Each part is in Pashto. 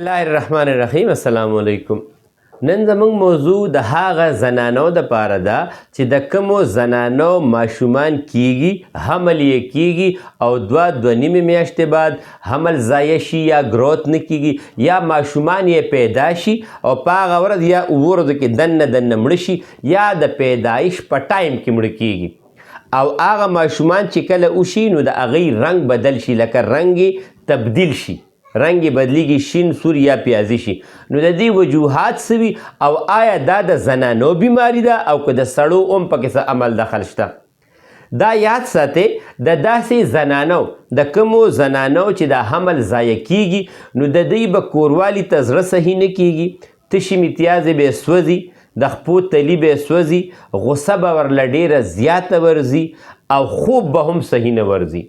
الله الرحمن الرحیم. السلام علیکم. نن زموږ موضوع د هغه زنانو دپاره ده چې د کومو زنانو ماشومان کیږي، حمل یې کیږي او دوه نیمې میاشتې بعد حمل ضایع شي یا ګروت نه کیږي یا ماشومان یې پیدا شي او په هغه ورځ یا اووه ورځو کې دننه مړه شي یا د پیدایش په ټایم کې مړه کیږي او هغه ماشومان چې کله وشي نو د هغوی رنګ بدل شي، لکه رنګ یې تبدیل شي، رنګ یې بدلیږي، شین، سور یا پیازي شي. نو د دې وجوهات څه وي او آیا دا د زنانو بیماری ده او که د سړو هم پکې څه عمل دخل شته؟ دا یاد ساتئ، د داسې زنانو د کومو زنانو چې د حمل ضایع کیږي نو د دوی به کوروالي ته زړه صحیح نه کیږي، تشې میتیازې به یې سوځي، د خپو تلي به یې سوځي، غصه به ورله ډېره زیاته ورځي او خوب به هم صحیح نه ورځي.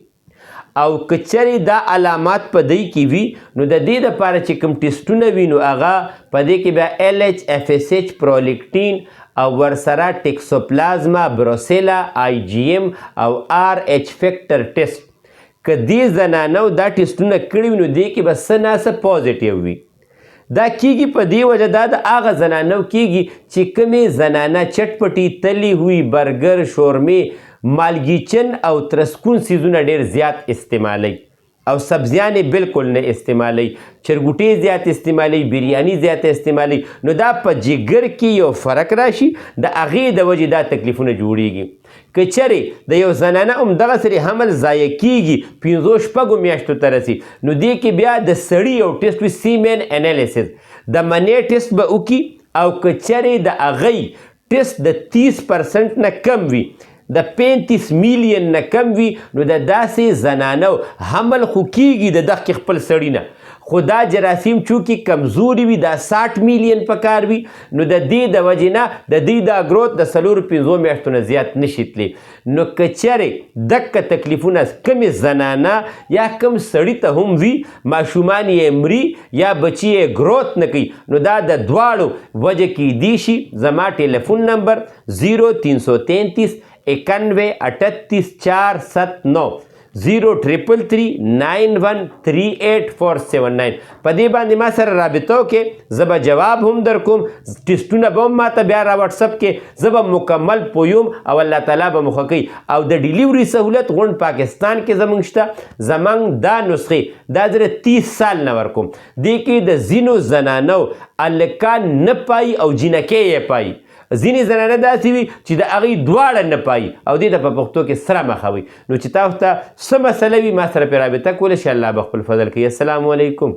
او که چېرې دا علامات په دوی کې وي نو د دې دپاره چې کوم ټیسټونه وي نو هغه په دې کې بیا LH، FSH، پرولیکټین او ورسره ټیکسوپلازما، بروسیلا، IgM او RH فیکټر ټیسټ. که دې زنانو دا ټیسټونه کړي وي نو دې کې به څه نه څه پازیټیو وي. دا کیږي په دې وجه دا د هغه زنانو کیږي چې کومې زنانه چټپټي، تلی ہوئی، برګر، شورمې، مالګیچن او ترسکون سیزونه ډېر زیات استعمالی او سبزیانې بالکل نه استعمالی، چرګوټې زیات استعمالی، بریاني زیات استعمالی، نو دا په جگر کې یو فرق راشي، د هغې د وجې دا تکلیفونه جوړیږي. که چېرې د یو زنانه همدغسې حمل ضایع کیږي، 5-6 میاشتو ته رسي، نو دې کې بیا د سړي یو ټیسټ وي، سیمن انالیسس، د منې ټیسټ به وکړي او که چېرې د هغی ټیسټ د 30% نه کم وي، د 35 میلیون نه کم وي، نو د داسې زنانو حمل خو کیږي د دغې خپل سړي نه، خو دا جراثیم چونکې کمزوري وي، دا 60 میلیون پکار وي، نو د دې د وجې نه د دوی دا ګروت د 4-5 میاشتو نه زیات نشي تللی. نو که چېرې دغه تکلیفونه کومې زنانه یا کوم سړي ته هم وي، ماشومان یې مري یا بچي یې ګروت نه کوي، نو دا د دواړو وجه کیدی شي. زما ټیلیفون نمبر 0333 91 38 479 033 91 38 479. په دې باندې ما سره رابطه وکړئ، زه به جواب هم در کوم، ټیسټونه به هم ماته بیا را وټسپ کې، زه به مکمل پویم او الله تعالی به مو ښه کوي. او د ډیلیوري سهولت غونډ پاکستان کې زموږ شته. زموږ دا نسخې دا زه 30 سال نه ورکوم. دې کې د ځینو زنانو هلکان نه پایي او جینکۍ یې پایي، ځینې زنانه داسې وي چې د هغوی دواړه نه پایي او دې ته په پښتو کې سره مخه وي. نو چې تاسو ته څه مسله وي ما سره پرې رابطه کولی شئ، الله به خپل فضل کوي. السلام علیکم.